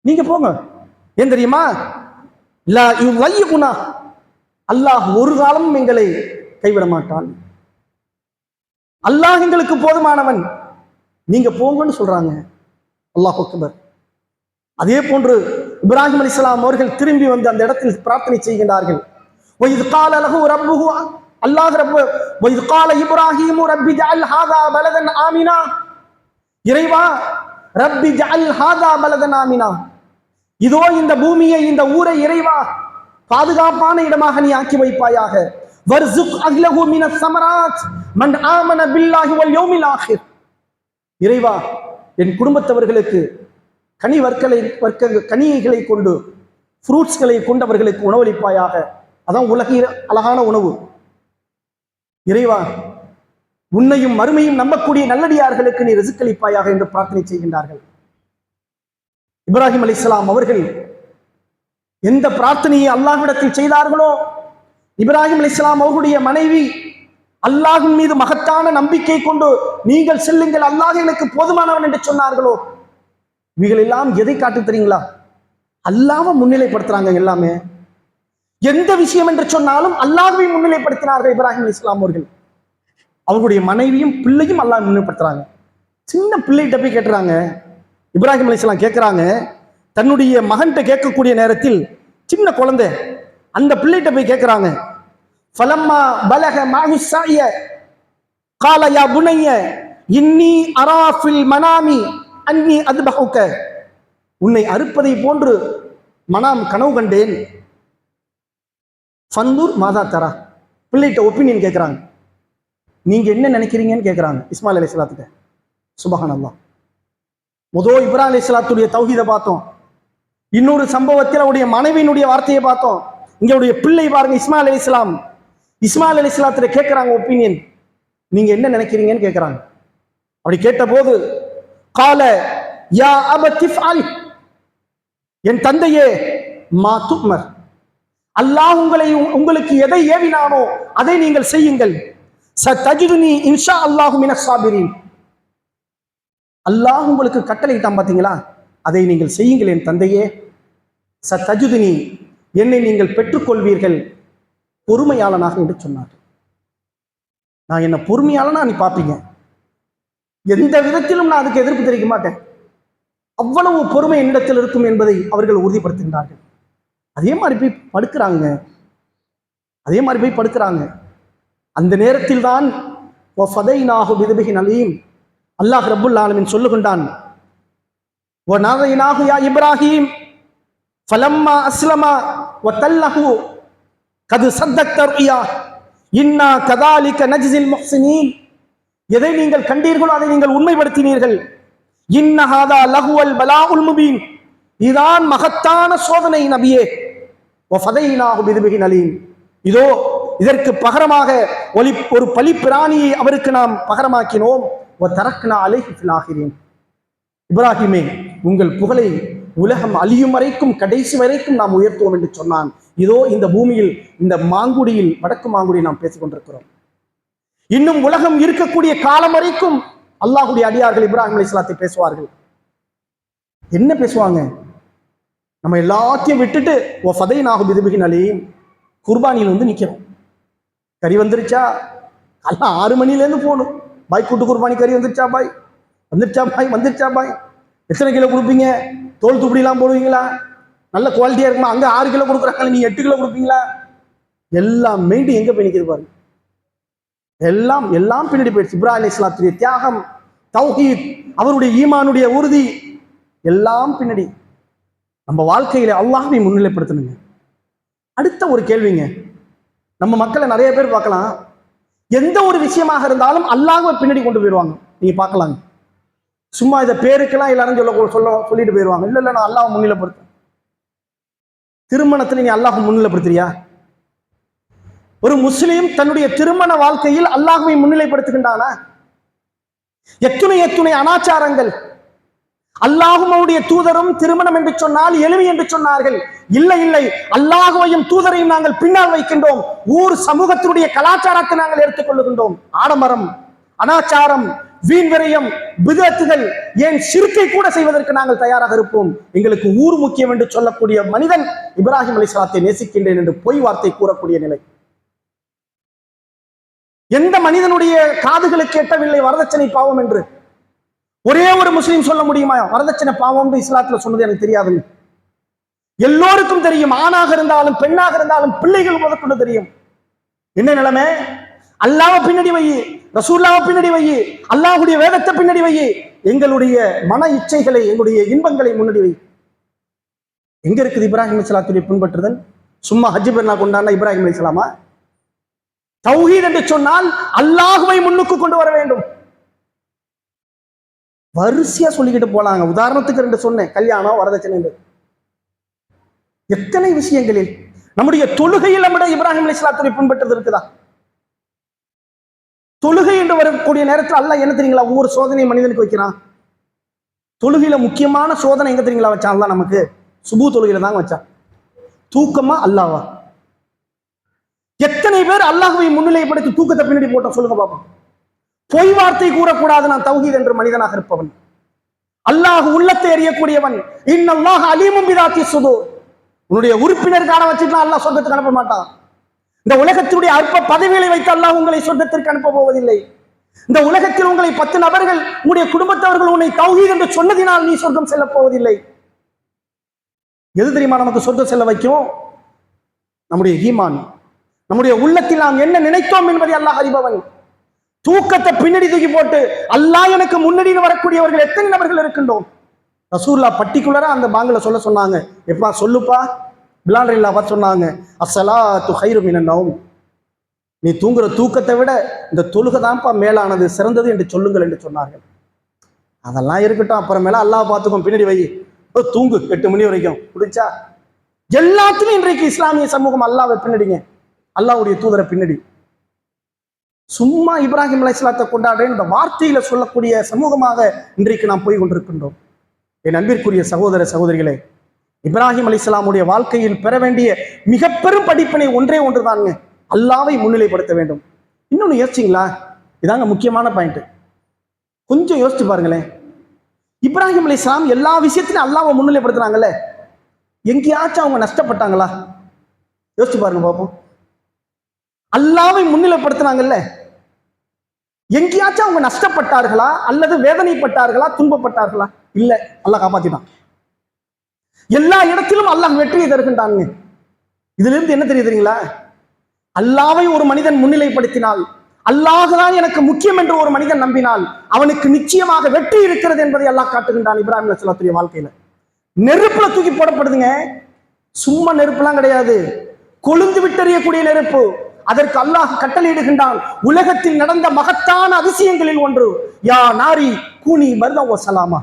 நீங்க போங்க. ஏன் தெரியுமா, லா யுலையுனா, அல்லாஹ் ஒரு காலமும் எங்களை கைவிட மாட்டான், அல்லாஹ் எங்களுக்கு போதுமானவன், நீங்க போங்கன்னு சொல்றாங்க. அல்லாஹ் அக்பர். அதே போன்று இப்ராஹிம் அலைஹிஸ்ஸலாம் அவர்கள் திரும்பி வந்து அந்த இடத்தில் பிரார்த்தனை செய்கின்றார்கள். وَإِذْ قَالَ لَهُ رَبُّهُ அல்லாஹ் ரப்ப வைத் கால இப்ராஹீமு ரப்பி ஜஅல் ஹாதா பலதன் ஆமினா, இறைவா ரப்பி ஜஅல் ஹாதா பலதன் ஆமினா, இதோ இந்த பூமியை இந்த ஊரை இறைவா பாதுகாப்பான இடமாக நீ ஆக்கி வைப்பாயாக. வர்சுக் அஹ்லஹு மினஸ் ஸமராத் மன் ஆமன பில்லாஹி வல் யௌமில் ஆகிர், இறைவா என் குடும்பத்தவர்களுக்கு கனிகளை கொண்டு ஃப்ரூட்ஸ்களை கொண்டு அவர்களுக்கு உணவளிப்பாயாக. அதான் உலகில் அழகான உணவு. இறைவா உன்னையும் மறுமையும் நம்பக்கூடிய நல்லடியார்களுக்கு நீ ரிஸ்க் அளிப்பாயாக என்று பிரார்த்தனை செய்கின்றார்கள். இப்ராஹிம் அலைஹிஸ்ஸலாம் அவர்கள் எந்த பிரார்த்தனையை அல்லாஹ்விடத்தில் செய்தார்களோ, இப்ராஹிம் அலைஹிஸ்ஸலாம் அவர்களுடைய மனைவி அல்லாஹ்வின் மீது மகத்தான நம்பிக்கை கொண்டு நீங்கள் செல்லுங்கள், அல்லாஹ் எனக்கு போதுமானவன் என்று சொன்னார்களோ, இவைகள் எல்லாம் எதை காட்டு தெரியுங்களா? அல்லாஹ்வை முன்னிலைப்படுத்துறாங்க. எல்லாமே எந்த விஷயம் என்று சொன்னாலும் அல்லாஹ்வை முன்னிலைப்படுத்தினார்கள் இப்ராஹிம் அலைஹிஸ்ஸலாம் அவர்கள். அவர்களுடைய மனைவியும் பிள்ளையும் அல்லாஹ் முன்னிலைப்படுத்துறாங்க. சின்ன பிள்ளைகிட்ட போய் கேட்டுறாங்க. இப்ராஹிம் அலைஹிஸ்ஸலாம் கேட்கிறாங்க, தன்னுடைய மகன்கிட்ட கேட்கக்கூடிய நேரத்தில் சின்ன குழந்தை அந்த பிள்ளைகிட்ட போய் கேட்கிறாங்க. ஃபலம்மா பலக மஅஹு ஸஅய قال يا بني இன்னி அரா ஃபில் மனாமி அன்னி அத்பஹுக, உன்னை அறுப்பதை போன்று கனவு கண்டேன். ஃபந்தூர் மாதா தரா, பிள்ளைகிட்ட ஒப்பீனியன் கேட்குறாங்க. நீங்க என்ன நினைக்கிறீங்கன்னு கேட்குறாங்க இஸ்மாயில் அலைஹிஸ்ஸலாத்துக்கு. சுப்ஹானல்லாஹ். முதல் இப்ராஹிம் அலைஹிஸ்ஸலாத்துடைய தௌஹீதை பார்த்தோம். இன்னொரு சம்பவத்தில் அவருடைய மனைவியினுடைய வார்த்தையை பார்த்தோம். இங்களுடைய பிள்ளை பாருங்க இஸ்மாயில் அலைஹிஸ்ஸலாம். இஸ்மாயில் அலைஹிஸ்ஸலாத்துல கேட்குறாங்க ஒப்பீனியன், நீங்க என்ன நினைக்கிறீங்கன்னு கேட்குறாங்க. அப்படி கேட்ட போது கால யா அபதி ஃஅல், என் தந்தையே மா துமர், அல்லாஹ் உங்களுக்கு எதை ஏவினானோ அதை நீங்கள் செய்யுங்கள். சதஜிதுனி இன்ஷா அல்லாஹு மினஸ் சாபிரீன், அல்லாஹ் உங்களுக்கு கட்டளையிட்டான் பாத்தீங்களா, அதை நீங்கள் செய்யுங்கள் என் தந்தையே. சதஜிதுனி, என்னை நீங்கள் பெற்றுக்கொள்வீர்கள் பொறுமையாளனாக என்று சொன்னார். நான் என்ன பொறுமையாளனா நீ பார்ப்பீங்க, எந்த விதத்திலும் நான் அதுக்கு எதிர்ப்பு தெரிவிக்க மாட்டேன். அவ்வளவு பொறுமை என்னிடத்தில் இருக்கும் என்பதை அவர்கள் உறுதிப்படுத்துகின்றார்கள். அதே மாதிரி போய் படுக்கிறாங்க. அந்த நேரத்தில் தான் அல்லாஹ் ரப்புல் ஆலமீன் சொல்லுகின்றான், இப்ராஹிம் ஃபலம்மா அஸ்லமா வதல்லஹு கது சத்தக்த ருயா இன்னா கதாலிக நஜ்ஸில் முஹ்ஸினீன், எதை நீங்கள் கண்டீர்களோ அதை நீங்கள் உண்மைப்படுத்தினீர்கள். இன்ன ஹாதா லஹுவல் பலாஉல் முபீன், இதுதான் மகத்தான சோதனை நபியே. வஃபதைனாஹு பிதுபிஹின் அலீம், இதோ இதற்கு பகரமாக ஒரு பலி பிராணியை அவருக்கு நாம் பகரமாக்கினோம். வதரக்னா அலைஹி ஃபில் ஆகிரீன், இப்ராஹிமே உங்கள் புகழை உலகம் அழியும் வரைக்கும் கடைசி வரைக்கும் நாம் உயர்த்துவோம் என்று சொன்னான். இதோ இந்த பூமியில் இந்த மாங்குடியில் வடக்கு மாங்குடியில் நாம் பேசிக் கொண்டிருக்கிறோம். இன்னும் உலகம் இருக்கக்கூடிய காலம் வரைக்கும் அல்லாஹ்வுடைய அடியார்கள் இப்ராஹிம் அலைஹிஸ்ஸலாத்தை பேசுவார்கள். என்ன பேசுவாங்க? நம்ம எல்லாத்தையும் விட்டுட்டு வஃபதைனாஹு பிதுபிஹின் அலீம், குர்பானியில் வந்து நிற்கிறோம். கறி வந்துருச்சா? எல்லாம் 6 மணிலேருந்து போகணும். பாய் கூட்டு குர்பானி கறி வந்துருச்சா பாய், வந்துருச்சா பாய். எத்தனை கிலோ கொடுப்பீங்க? தோல் துப்படிலாம் போடுவீங்களா? நல்ல குவாலிட்டியா இருக்குமா? அங்கே 6 கிலோ கொடுக்குறாங்க, நீ 8 கிலோ கொடுப்பீங்களா? எல்லாம் மெயின்டு எங்கே போய் நிற்கிறது பாருங்க. எல்லாம் பின்னாடி போயிடுச்சு. இப்ராஹிம் அலைஹிஸ்ஸலாத்துடைய தியாகம், தௌஹீத், அவருடைய ஈமானுடைய உறுதி எல்லாம் பின்னாடி. நம்ம வாழ்க்கையில அல்லாஹ்வை முன்னிலைப்படுத்தணுங்க. அடுத்த ஒரு கேள்விங்க, நம்ம மக்களை நிறைய பேர் பார்க்கலாம், எந்த ஒரு விஷயமாக இருந்தாலும் அல்லாஹ்வை பின்னாடி கொண்டு போயிடுவாங்க. நீங்க பார்க்கலாங்க, சும்மா இதை பேருக்கெல்லாம் எல்லாரும் சொல்லிட்டு போயிடுவாங்க. இல்ல நான் அல்லாஹ்வை முன்னிலைப்படுத்த. திருமணத்துல நீ அல்லாஹ்வை முன்னிலைப்படுத்துறியா? ஒரு முஸ்லீம் தன்னுடைய திருமண வாழ்க்கையில் அல்லாஹ்வை முன்னிலைப்படுத்துகின்றானா? எத்துணை அனாச்சாரங்கள். அல்லாஹும் அவருடைய தூதரும் திருமணம் என்று சொன்னால் எளிமை என்று சொன்னார்கள். இல்லை, அல்லாஹுவையும் தூதரையும் நாங்கள் பின்னால் வைக்கின்றோம். ஊர் சமூகத்தினுடைய கலாச்சாரத்தை நாங்கள் எடுத்துக்கொள்ளுகின்றோம். ஆடம்பரம், அனாச்சாரம், வீண் விரயம், பிதஅத்துகள், ஏன் ஷிர்கை கூட செய்வதற்கு நாங்கள் தயாராக இருப்போம். எங்களுக்கு ஊர் முக்கியம் என்று சொல்லக்கூடிய மனிதன் இப்ராஹிம் அலைஹிஸ்ஸலாத்தை நேசிக்கின்றேன் என்று பொய் வார்த்தை கூறக்கூடிய நிலை. எந்த மனிதனுடைய காதுகளுக்கு எட்டவில்லை வரதட்சணை பாவம் என்று? ஒரே ஒரு முஸ்லீம் சொல்ல முடியுமா வரதட்சணை பாவம் இஸ்லாத்துல சொன்னது? எனக்கு தெரியாதுங்க. எல்லோருக்கும் தெரியும். ஆணாக இருந்தாலும் பெண்ணாக இருந்தாலும் பிள்ளைகள் முதற்கொண்டு தெரியும். என்ன நிலைமை? அல்லாஹ்வை பின்னாடி வை, ரசூலுல்லாஹ்வை பின்னாடி வை, அல்லாஹ்வுடைய வேதத்தை பின்னாடி வை, எங்களுடைய மன இச்சைகளை, எங்களுடைய இன்பங்களை முன்னாடி வை. எங்க இருக்குது இப்ராஹிம் அலைஹிஸ்ஸலாத்துடைய பின்பற்றுதல்? சும்மா ஹஜ் பெருனா கொண்டாடினா இப்ராஹிம் அலைஹிஸ்ஸலாமா? தௌஹீத் என்று சொன்னால் அல்லாஹ்வை முன்னுக்கு கொண்டு வர வேண்டும். வரிசையா சொல்லிக்கிட்டு போலாங்க. உதாரணத்துக்கு 2 சொன்னேன், கல்யாணம், வரதட்சணை. எத்தனை விஷயங்களில் நம்முடைய தொழுகையில் நம்முடைய இப்ராஹிம் அலைஹிஸ்ஸலாத்துடைய பின்பற்றுதல் இருக்குதா? தொழுகை என்று வரக்கூடிய நேரத்தில் அல்லாஹ் என்ன தெரியுங்களா ஒவ்வொரு சோதனை மனிதனுக்கு வைக்கிறான். தொழுகையில முக்கியமான சோதனை எங்க தெரியுங்களா வச்சான் அல்லாஹ் நமக்கு? சுபு தொழுகையில தாங்க வச்சான். தூக்கமா அல்லாஹ்வா? எத்தனை பேர் அல்லாஹ்வை முன்னிலைப்படுத்தி தூக்கத்தை பின்னாடி போட்டோம் சொல்லுங்க பாப்போம். பொய் வார்த்தை கூறக்கூடாது, நான் தௌஹீத் என்ற மனிதனாக இருப்பவன், அல்லாஹ் உள்ளத்தை அறியக்கூடியவன். இன்னல்லாஹ் அலீமும் பிதாத்தி சுதூர். உன்னுடைய உறுப்பினருக்கான வச்சுட்டு அல்லாஹ் சொர்க்கத்துக்கு அனுப்ப மாட்டான். இந்த உலகத்தினுடைய அற்ப பதவிகளை வைத்து அல்லாஹ் உங்களை சொர்க்கத்திற்கு அனுப்ப போவதில்லை. இந்த உலகத்தில் உங்களை 10 நபர்கள், உங்களுடைய குடும்பத்தவர்கள் உன்னை தௌஹீத் என்று சொன்னதினால் நீ சொர்க்கம் செல்ல போவதில்லை. எது தெரியுமா நமக்கு சொர்க்கம் செல்ல வைக்கும்? நம்முடைய ஈமான், நம்முடைய உள்ளத்தில் நாம் என்ன நினைத்தோம் என்பதை அல்லாஹ் அறிபவன். தூக்கத்தை பின்னாடி தூக்கி போட்டு அல்லாஹ் எனக்கு முன்னாடி வரக்கூடியவர்கள் எத்தனை நபர்கள் இருக்கின்றோம். ரசூலுல்லாஹ் பர்டிகுலரா அந்த பாங்கல சொல்ல சொன்னாங்க. எப்பா சொல்லுப்பா, பிலால் ரலியல்லாஹு அன்ஹு சொன்னாங்க, அஸ்ஸலாத்து கைரு மினன் நௌம். நீ தூங்குற தூக்கத்தை விட இந்த தொழுகை தான்ப்பா மேலானது, சிறந்தது என்று சொல்லுங்கள் என்று சொன்னார்கள். அதெல்லாம் இருக்கட்டும், அப்புறமேல அல்லாஹ் பார்த்துக்கும், பின்னாடி வை, தூங்கு 8 மணி வரைக்கும் பிடிச்சா. எல்லாத்துலையும் இன்றைக்கு இஸ்லாமிய சமூகம் அல்லாஹ்வை பின்னடிங்க, அல்லாஹ்வுடைய தூதரை பின்னடி. சும்மா இப்ராஹிம் அலைஹிஸ்ஸலாத்தை கொண்டாட இந்த வார்த்தையில சொல்லக்கூடிய சமூகமாக இன்றைக்கு நாம் போய் கொண்டிருக்கின்றோம். என் அன்பிற்குரிய சகோதர சகோதரிகளே, இப்ராஹிம் அலைஹிஸ்ஸலாமுடைய வாழ்க்கையில் பெற வேண்டிய மிக பெரும் படிப்பினை ஒன்றே ஒன்றுதாங்க, அல்லாஹ்வை முன்னிலைப்படுத்த வேண்டும். இன்னொன்னு யோசிச்சிங்களா? இதாங்க முக்கியமான பாயிண்ட். கொஞ்சம் யோசிச்சு பாருங்களேன். இப்ராஹிம் அலைஹிஸ்ஸலாம் எல்லா விஷயத்திலும் அல்லாஹ்வை முன்னிலைப்படுத்துறாங்கல்ல, எங்கேயாச்சும் அவங்க நஷ்டப்பட்டாங்களா? யோசிச்சு பாருங்க பாப்போம். அல்லாஹ்வை முன்னிலைப்படுத்தினாங்கல்ல, எங்கேயாச்சும் அவங்க நஷ்டப்பட்டார்களா அல்லது வேதனைப்பட்டார்களா, துன்பப்பட்டார்களா? இல்ல, அல்லாஹ் காப்பாத்திட்டான். எல்லா இடத்திலும் அல்லாஹ் வெற்றியை தருகின்றாங்க. இதுல இருந்து என்ன தெரியுதுங்களா? அல்லாஹ்வை ஒரு மனிதன் முன்னிலைப்படுத்தினால், அல்லாஹ் தான் எனக்கு முக்கியம் என்று ஒரு மனிதன் நம்பினால் அவனுக்கு நிச்சயமாக வெற்றி இருக்கிறது என்பதை அல்லாஹ் காட்டுகின்றான். இப்ராஹிம் அலைஹிஸ்ஸலாத்துடைய வாழ்க்கையில நெருப்புல தூக்கி போடப்படுதுங்க. சும்மா நெருப்புலாம் கிடையாது, கொழுந்து விட்டறியக்கூடிய நெருப்பு. அதற்கு அல்லாஹ் கட்டளையிடுகின்றான். உலகத்தில் நடந்த மகத்தான அதிசயங்களில் ஒன்று, யா நாரி கூனி பர்தம் வ சலாமா.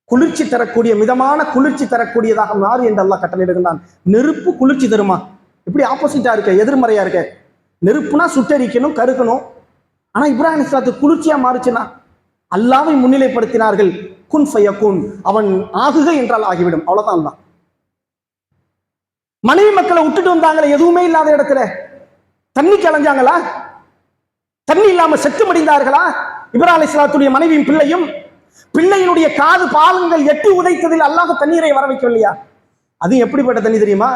குளிர்ச்சி தரக்கூடிய, மிதமான குளிர்ச்சி தரக்கூடியதாக நாரி என்று அல்லாஹ் கட்டளையிடுகின்றான். நெருப்பு குளிர்ச்சி தருமா? இப்படி ஆப்போசிட்டா இருக்க, எதிர்மறையா இருக்க. நெருப்புனா சுட்டரிக்கணும், கருக்கணும். ஆனா இப்ராஹிம் அலைஹிஸ்ஸலாத்துக்கு குளிர்ச்சியா மாறுச்சுன்னா அல்லாஹ்வை முன்னிலைப்படுத்தினார்கள். குன் ஃபயகுன், அவன் ஆகுக என்றால் ஆகிவிடும், அவ்வளவுதான். அல்லாஹ் மனைவி மக்களை விட்டுட்டு வந்தாங்களே, எதுவுமே இல்லாத இடத்துல தண்ணிக்கு அலைஞ்சாங்களா? தண்ணி இல்லாம செத்து மடிந்தார்களா? இப்ராஹிம் அலைஹிஸ்ஸலாத்துடைய மனைவியும் பிள்ளையும், பிள்ளையினுடைய காது பாலங்கள் எட்டி உதைத்ததில் அல்லாஹ் தண்ணீரை வர வைக்கவில்லையா? அது எப்படிப்பட்ட தண்ணி தெரியுமா?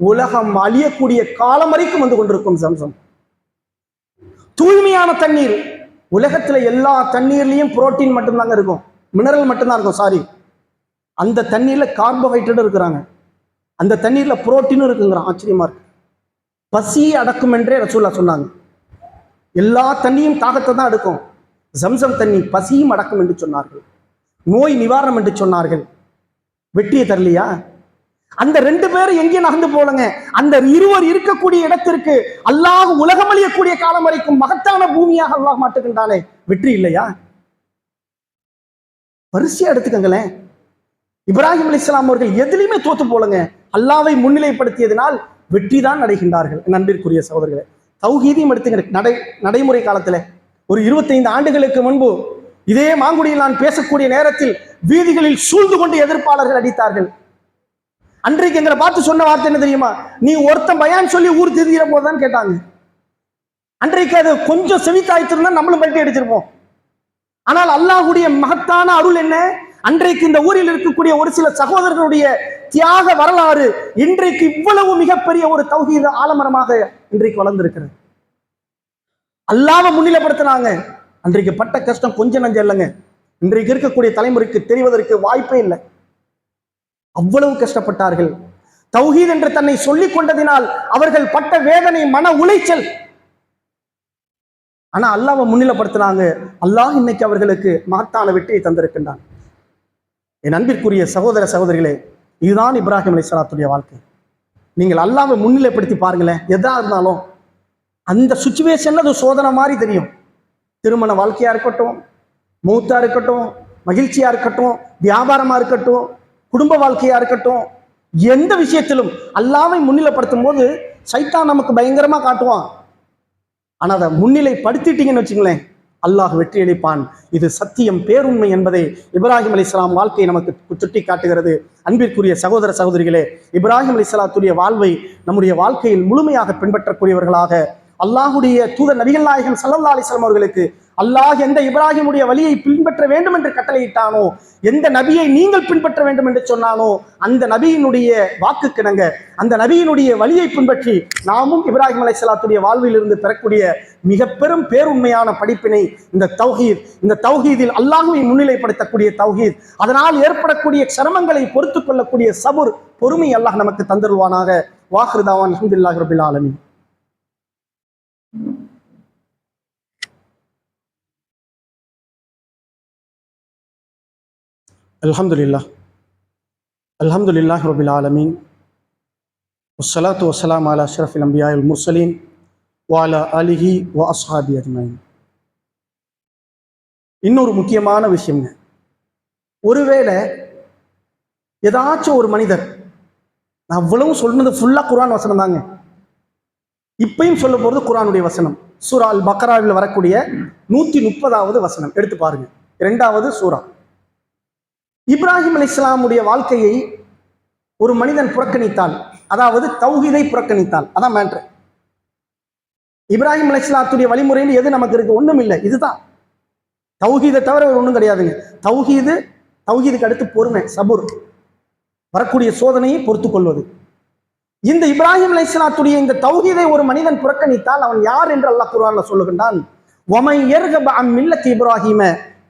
உலகம் அழியக்கூடிய காலம் வரைக்கும் வந்து கொண்டிருக்கும் சம்சம். தூய்மையான தண்ணீர். உலகத்துல எல்லா தண்ணீர்லயும் புரோட்டீன் மட்டும்தாங்க இருக்கும், மினரல் மட்டும்தான் இருக்கும். சாரி, அந்த தண்ணீர்ல கார்போஹைட்ரேட் இருக்கிறாங்க, அந்த தண்ணீர்ல புரோட்டீனும் இருக்குங்கிறான். ஆச்சரியமா இருக்கு. பசியை அடக்கும் என்றே ரசூலுல்லாஹ் சொன்னாங்க. எல்லா தண்ணியும் தாகத்தை தான் எடுக்கும், ஜம்சம் தண்ணி பசியும் அடக்கும் என்று சொன்னார்கள். நோய் நிவாரணம் என்று சொன்னார்கள். வெற்றியை தரலையா? அந்த 2 பேரும் எங்கேயும் நகர்ந்து போலங்க. அந்த இருவர் இருக்கக்கூடிய இடத்திற்கு அல்லாஹ் உலகம் அழியக்கூடிய காலம் வரைக்கும் மகத்தான பூமியாக அல்லாஹ் மாட்டுகின்றானே, வெற்றி இல்லையா? வரிசையா எடுத்துக்கங்களேன். இப்ராஹிம் அலைஹிஸ்ஸலாம் அவர்கள் எதிலுமே தோத்து போலங்க. அல்லாஹ்வை முன்னிலைப்படுத்தியதனால் வெற்றி தான் அடைகின்றார்கள். நண்பிற்குரிய சகோதரர்களே, தௌஹீதையும் எடுத்துங்க. நடைமுறை காலத்துல ஒரு 25 ஆண்டுகளுக்கு முன்பு இதே மாங்குடியில் நான் பேசக்கூடிய நேரத்தில் வீதிகளில் சூழ்ந்து கொண்டு எதிர்ப்பாளர்கள் அடித்தார்கள். அன்றைக்கு எங்களை பார்த்து சொன்ன வார்த்தை என்ன தெரியுமா? நீ ஒருத்தன் பயான் சொல்லி ஊர் திருந்திர போதான் கேட்டாங்க. அன்றைக்கு அது கொஞ்சம் செவித்தாய்த்திருந்தா நம்மளும் பல்ட்டி அடிச்சிருப்போம். ஆனால் அல்லாஹ்வுடைய மகத்தான அருள் என்ன? அன்றைக்கு இந்த ஊரில் இருக்கக்கூடிய ஒரு சில சகோதரர்களுடைய தியாக வரலாறு இன்றைக்கு இவ்வளவு மிகப்பெரிய ஒரு தௌஹீத் ஆலமரமாக இன்றைக்கு வளர்ந்திருக்கிறது. அல்லாஹ்வை முன்னிலைப்படுத்தினாங்க. அன்றைக்கு பட்ட கஷ்டம் கொஞ்சம் நஞ்சம் இல்லைங்க. இன்றைக்கு இருக்கக்கூடிய தலைமுறைக்கு தெரிவதற்கு வாய்ப்பே இல்லை. அவ்வளவு கஷ்டப்பட்டார்கள். தௌஹீத் என்று தன்னை சொல்லிக் கொண்டதினால் அவர்கள் பட்ட வேதனை, மன உளைச்சல் ஆனா அல்லாஹ்வை முன்னிலைப்படுத்தினாங்க. அல்லாஹ் இன்னைக்கு அவர்களுக்கு மகத்தான வெற்றியை தந்திருக்கின்றான். என் அன்பிற்குரிய சகோதர சகோதரிகளே, இதுதான் இப்ராஹிம் அலைஹிஸ்ஸலாத்துடைய வாழ்க்கை. நீங்கள் அல்லாஹ்வை முன்னிலைப்படுத்தி பாருங்களேன். எதா இருந்தாலும் அந்த சுச்சுவேஷன்ல அது சோதனை மாதிரி தெரியும். திருமண வாழ்க்கையா இருக்கட்டும், மௌத்தா இருக்கட்டும், மகிழ்ச்சியா இருக்கட்டும், வியாபாரமா இருக்கட்டும், குடும்ப வாழ்க்கையா இருக்கட்டும், எந்த விஷயத்திலும் அல்லாஹ்வை முன்னிலைப்படுத்தும் போது சைத்தான் நமக்கு பயங்கரமா காட்டுவான். ஆனா அதை முன்னிலைப்படுத்திட்டீங்கன்னு வச்சுங்களேன், அல்லாஹ் வெற்றி அளிப்பான். இது சத்தியம், பேருண்மை என்பதை இப்ராஹிம் அலைஹிஸ்ஸலாம் வாழ்க்கை நமக்கு சுட்டி காட்டுகிறது. அன்பிற்குரிய சகோதர சகோதரிகளே, இப்ராஹிம் அலைஹிஸ்ஸலாத்துடைய வாழ்வை நம்முடைய வாழ்க்கையில் முழுமையாக பின்பற்றக்கூடியவர்களாக அல்லாஹுடைய தூதர் நபிகள் நாயகம் ஸல்லல்லாஹு அலைஹி வஸல்லம் அவர்களுக்கு அல்லாஹ் எந்த இப்ராஹிமுடைய வழியை பின்பற்ற வேண்டும் என்று கட்டளையிட்டானோ, எந்த நபியை நீங்கள் பின்பற்ற வேண்டும் என்று சொன்னானோ, அந்த நபியினுடைய வாக்குக்கிணங்க அந்த நபியினுடைய வழியை பின்பற்றி நாமும் இப்ராஹிம் அலைஹிஸ்ஸலாத்துடைய வாழ்வில் இருந்து பெறக்கூடிய மிக பெரும் பேருண்மையான படிப்பினை இந்த தௌஹீத். இந்த தௌஹீதில் அல்லாஹ்வை முன்னிலைப்படுத்தக்கூடிய தௌஹீத், அதனால் ஏற்படக்கூடிய சிரமங்களை பொறுத்து கொள்ளக்கூடிய சபுர், பொறுமை அல்லாஹ் நமக்கு தந்தருவானாக. வாஹிரு தாவான் அல்ஹம்துலில்லாஹி ரப்பில் ஆலமீன். அல்ஹம்துலில்லாஹி ரப்பில் ஆலமீன். வஸ்ஸலாத்து வஸ்ஸலாமு அலா அஷ்ரஃபில் அன்பியா வல் முர்சலீன் வ அலா ஆலிஹி வ அஸ்ஹாபி அஜ்மஈன். இன்னொரு முக்கியமான விஷயங்க, ஒருவேளை ஏதாச்சும் ஒரு மனிதர், நான் அவ்வளவு சொன்னது ஃபுல்லா குர்ஆன் வசனம் தாங்க, இப்பயும் சொல்ல போறது குர்ஆனுடைய வசனம். சூரா அல் பக்ராவில் வரக்கூடிய 130வது வசனம் எடுத்து பாருங்க. 2வது சூரா. இப்ராஹிம் அலைஹிஸ்ஸலாமுடைய வாழ்க்கையை ஒரு மனிதன் புறக்கணித்தால், அதாவது தௌஹீதை புறக்கணித்தால், அதான் மேட்ரு. இப்ராஹிம் அலைஹிஸ்ஸலாத்துடைய வழிமுறையில் எது நமக்கு இருக்கு? ஒண்ணும் இல்லை. இதுதான் தௌஹீதை தவிர ஒன்றும் கிடையாதுங்க. தௌஹீதுக்கு அடுத்து பொறுமை, சபுர், வரக்கூடிய சோதனையை பொறுத்து கொள்வது. இந்த இப்ராஹிம் அலைஹிஸ்ஸலாத்துடைய இந்த தௌஹீதை ஒரு மனிதன் புறக்கணித்தால் அவன் யார் என்று அல்லாஹ் குர்ஆன்ல சொல்லுகின்றான். வமன் யர்கப் அன் மில்லத்தி இப்ராஹிம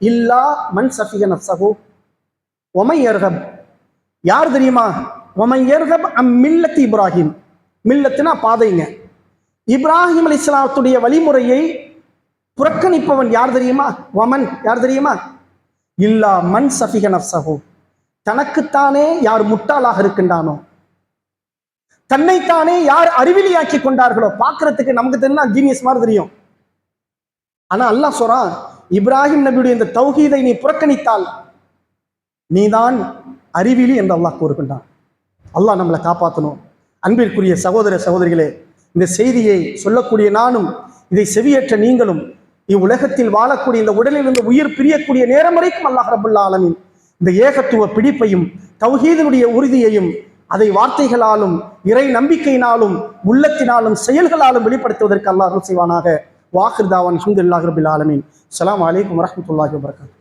இல்லா மன் சஃபிய நஃப்ஸஹு. வமன் யர்கப், யார் தெரியுமா? வமன் யர்கப் அன் மில்லத்தி இப்ராஹிம். மில்லத்துனா பாதைங்க. இப்ராஹிம் அலைஹிஸ்ஸலாத்துடைய வழிமுறையை புறக்கணிப்பவன் யார் தெரியுமா? வமன், யார் தெரியுமா? இல்லா மன் சஃபிய நஃப்ஸஹு. தனக்குத்தானே யார் முட்டாளாக இருக்கின்றானோ, தன்னைத்தானே யார் அறிவிலியாக்கி கொண்டார்களோ, பார்க்கறதுக்கு நமக்கு தெரியுமா ஜீனியஸ் மாதிரி தெரியும். ஆனா அல்லாஹ் சொல்றான், இப்ராஹிம் நபியுடைய இந்த தௌஹீதை நீ புறக்கணித்தால் நீதான் அறிவிலி என்று அல்லாஹ் கூறுகின்றான். அல்லாஹ் நம்மளை காப்பாற்றணும். அன்பிற்குரிய சகோதர சகோதரிகளே, இந்த செய்தியை சொல்லக்கூடிய நானும், இதை செவியேற்ற நீங்களும், இவ்வுலகத்தில் வாழக்கூடிய இந்த உடலிலிருந்து உயிர் பிரியக்கூடிய நேரம் வரைக்கும் அல்லாஹ் ரப்பல் ஆலமீன் இந்த ஏகத்துவ பிடிப்பையும் தௌஹீதினுடைய உறுதியையும் அதை வார்த்தைகளாலும் இறை நம்பிக்கையினாலும் உள்ளத்தினாலும் செயல்களாலும் வெளிப்படுத்துவதற்கு அல்லாஹ் அருள் செய்வானாக. வாஹிர் தாவான் அல்ஹம்துலில்லாஹி ரப்பில் ஆலமீன். அஸ்ஸலாமு அலைக்கும் வரஹ்மத்துல்லாஹி வபரகாத்துஹு.